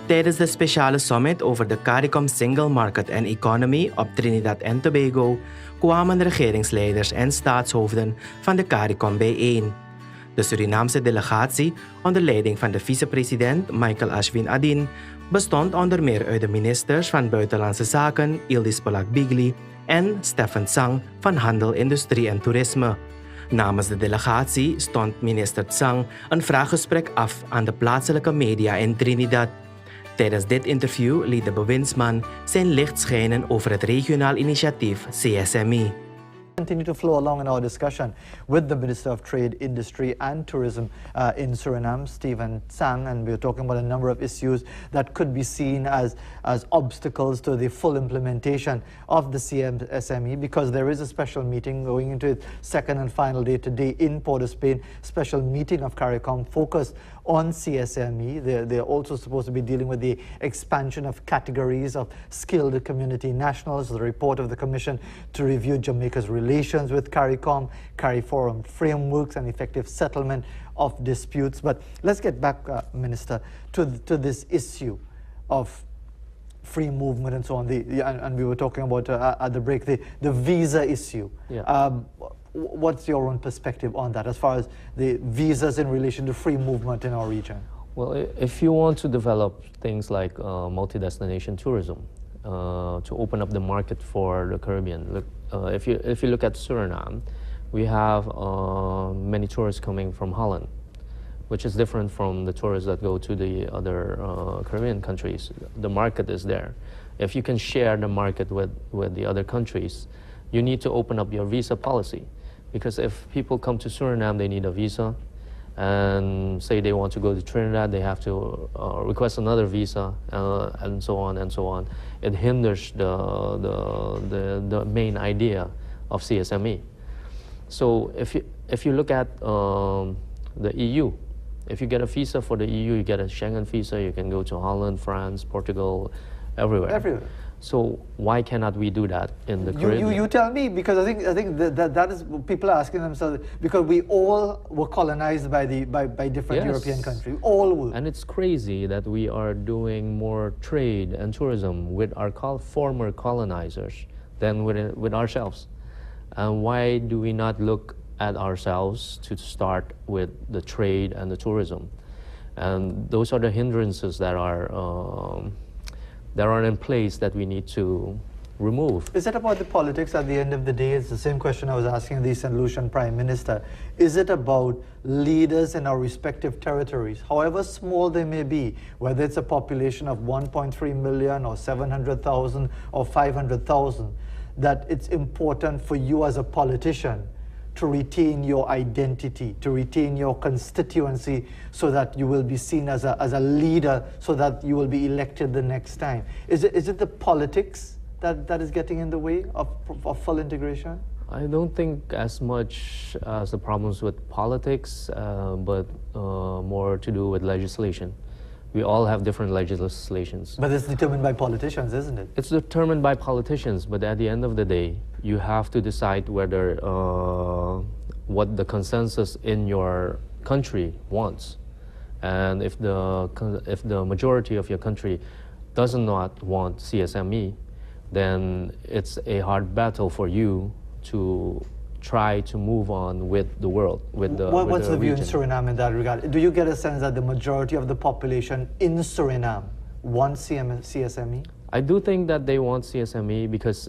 Tijdens de speciale summit over de Caricom Single Market and Economy op Trinidad en Tobago kwamen regeringsleiders en staatshoofden van de Caricom bijeen. De Surinaamse delegatie, onder leiding van de vicepresident Michael Ashwin Adin, bestond onder meer uit de ministers van Buitenlandse Zaken Ildis Polak-Bigli en Stefan Tsang van Handel, Industrie en Toerisme. Namens de delegatie stond minister Tsang een vraaggesprek af aan de plaatselijke media in Trinidad. Tijdens dit interview liet de bewindsman zijn licht schijnen over het regionaal initiatief CSME. Continue to flow along in our discussion with the Minister of Trade, Industry and Tourism in Suriname, Stephen Tsang, and we're talking about a number of issues that could be seen as obstacles to the full implementation of the CSME, because there is a special meeting going into its second and final day today in Port of Spain, special meeting of Caricom focused on CSME. They're also supposed to be dealing with the expansion of categories of skilled community nationals, the report of the Commission to review Jamaica's relations with Caricom, CARIFORUM frameworks and effective settlement of disputes. But let's get back, Minister, to this issue of free movement and so on. And we were talking about at the break, the visa issue. Yeah. What's your own perspective on that as far as the visas in relation to free movement in our region? Well, if you want to develop things like multi-destination tourism, to open up the market for the Caribbean, look, if you look at Suriname, we have many tourists coming from Holland, which is different from the tourists that go to the other Caribbean countries. The market is there. If you can share the market with the other countries, you need to open up your visa policy. Because if people come to Suriname, they need a visa, and say they want to go to Trinidad, they have to request another visa, and so on and so on. It hinders the main idea of CSME. So if you look at the EU, if you get a visa for the EU, you get a Schengen visa, you can go to Holland, France, Portugal, everywhere. Everywhere. So why cannot we do that in the Caribbean? You tell me, because I think that is people are asking themselves, because we all were colonized by different European countries. All were. And it's crazy that we are doing more trade and tourism with our former colonizers than with ourselves. And why do we not look at ourselves to start with the trade and the tourism? And those are the hindrances that are in place that we need to remove. Is it about the politics at the end of the day? It's the same question I was asking the St. Lucian Prime Minister. Is it about leaders in our respective territories, however small they may be, whether it's a population of 1.3 million or 700,000 or 500,000, that it's important for you as a politician to retain your identity, to retain your constituency, so that you will be seen as a leader, so that you will be elected the next time? Is it the politics that is getting in the way of full integration? I don't think as much as the problems with politics, but more to do with legislation. We all have different legislations. But it's determined by politicians, isn't it? It's determined by politicians, but at the end of the day, you have to decide whether what the consensus in your country wants. And if the majority of your country does not want CSME, then it's a hard battle for you to try to move on with the world, with the What's the view in region. Suriname in that regard? Do you get a sense that the majority of the population in Suriname wants CSME? I do think that they want CSME because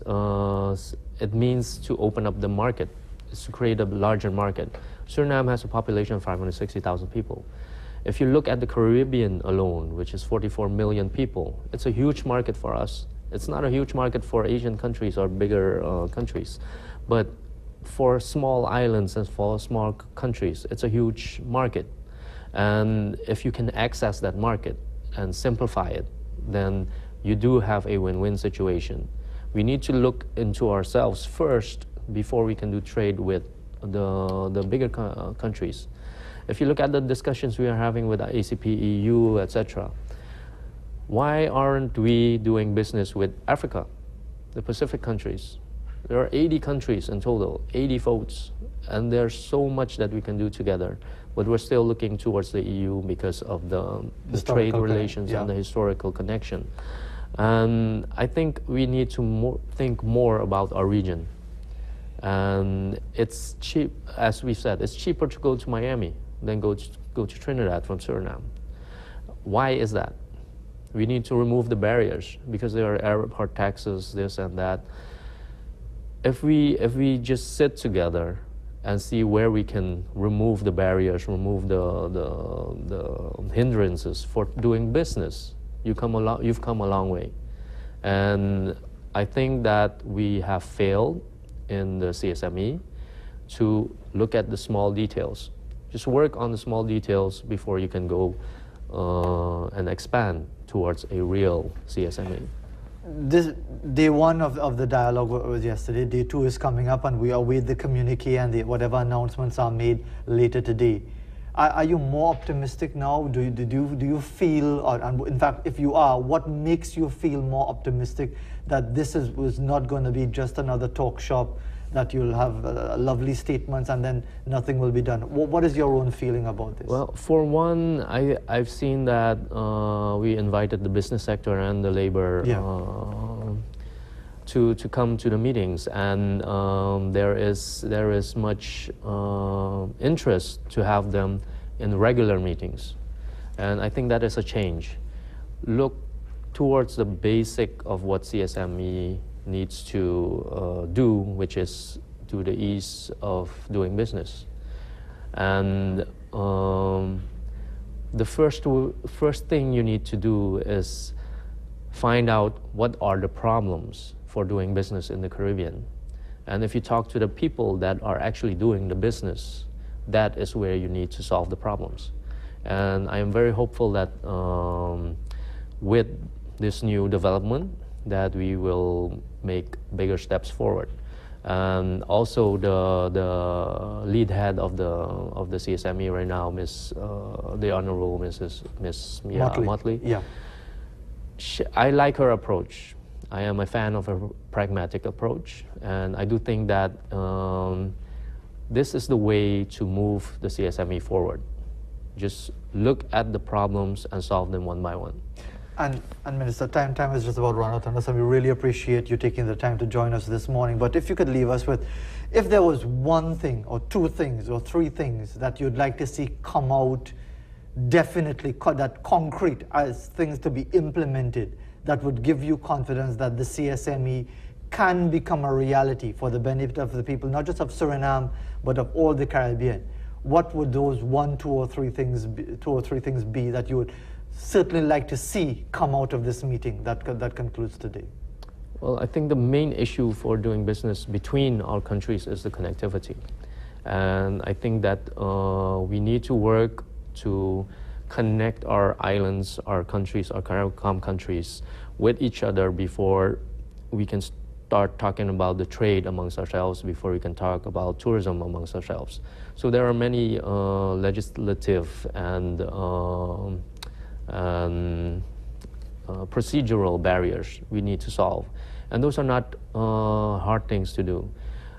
it means to open up the market. It's to create a larger market. Suriname has a population of 560,000 people. If you look at the Caribbean alone, which is 44 million people, it's a huge market for us. It's not a huge market for Asian countries or bigger countries. But for small islands and for small countries, it's a huge market. And if you can access that market and simplify it, then you do have a win-win situation. We need to look into ourselves first before we can do trade with the bigger countries. If you look at the discussions we are having with the ACP, EU, etc., why aren't we doing business with Africa, the Pacific countries? There are 80 countries in total, 80 votes, and there's so much that we can do together. But we're still looking towards the EU because of the trade relations and the historical connection. And I think we need to think more about our region. And it's cheap, as we said, it's cheaper to go to Miami than go to Trinidad from Suriname. Why is that? We need to remove the barriers because there are airport taxes, this and that. If we just sit together and see where we can remove the barriers, remove the hindrances for doing business, you've come a long way. And I think that we have failed in the CSME to look at the small details. Just work on the small details before you can go and expand towards a real CSME. This day one of the dialogue was yesterday. Day two is coming up, and we await the communique and whatever announcements are made later today. Are you more optimistic now? Do you feel, and in fact, if you are, what makes you feel more optimistic that this was not going to be just another talk shop, that you'll have lovely statements and then nothing will be done? What is your own feeling about this? Well, for one, I've seen that we invited the business sector and the labor to come to the meetings, and there is much interest to have them in regular meetings, and I think that is a change. Look towards the basic of what CSME needs to do, which is to the ease of doing business. And the first thing you need to do is find out what are the problems for doing business in the Caribbean. And if you talk to the people that are actually doing the business, that is where you need to solve the problems. And I am very hopeful that with this new development, that we will make bigger steps forward. And also the lead head of the CSME right now, the Honorable Miss Mia Motley. Yeah. I like her approach. I am a fan of her pragmatic approach, and I do think that this is the way to move the CSME forward. Just look at the problems and solve them one by one. And Minister, time is just about run out on us, and we really appreciate you taking the time to join us this morning. But if you could leave us with, if there was one thing or two things or three things that you'd like to see come out definitely, that concrete as things to be implemented, that would give you confidence that the CSME can become a reality for the benefit of the people, not just of Suriname, but of all the Caribbean, what would those two or three things be that you would certainly like to see come out of this meeting that concludes today? Well, I think the main issue for doing business between our countries is the connectivity. And I think that we need to work to connect our islands, our countries, our Caricom countries with each other before we can start talking about the trade amongst ourselves, before we can talk about tourism amongst ourselves. So there are many legislative and procedural barriers we need to solve. And those are not hard things to do.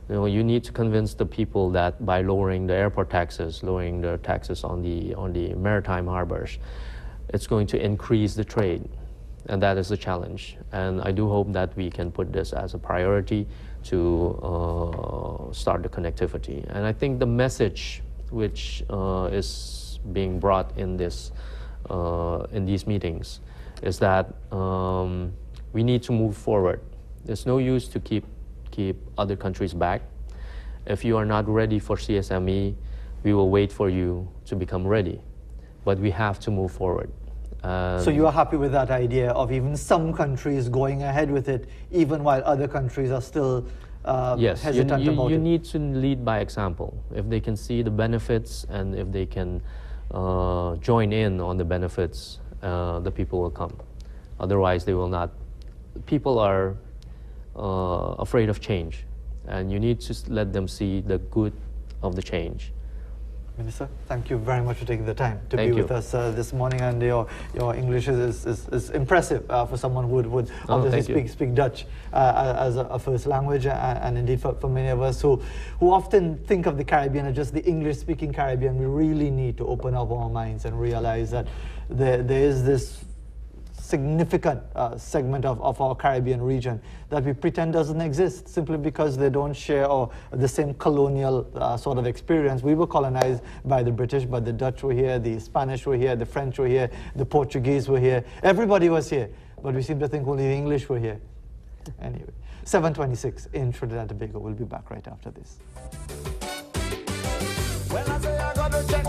You need to convince the people that by lowering the airport taxes, lowering the taxes on the maritime harbors, it's going to increase the trade. And that is the challenge. And I do hope that we can put this as a priority to start the connectivity. And I think the message which is being brought in these meetings is that we need to move forward. There's no use to keep other countries back. If you are not ready for CSME, we will wait for you to become ready. But we have to move forward. So you are happy with that idea of even some countries going ahead with it, even while other countries are still hesitant about it? You need to lead by example. If they can see the benefits and if they can join in on the benefits, the people will come. Otherwise, they will not. People are afraid of change, and you need to let them see the good of the change. Minister, thank you very much for taking the time to Thank be you. with us this morning, and your English is impressive for someone who would obviously speak Dutch as a first language, and indeed for many of us who often think of the Caribbean as just the English-speaking Caribbean. We really need to open up our minds and realize that there is this significant segment of our Caribbean region that we pretend doesn't exist simply because they don't share the same colonial sort of experience. We were colonized by the British, but the Dutch were here, the Spanish were here, the French were here, the Portuguese were here. Everybody was here, but we seem to think only the English were here. Anyway, 7:26 in Trinidad and Tobago. We'll be back right after this. Well, I say I gotta check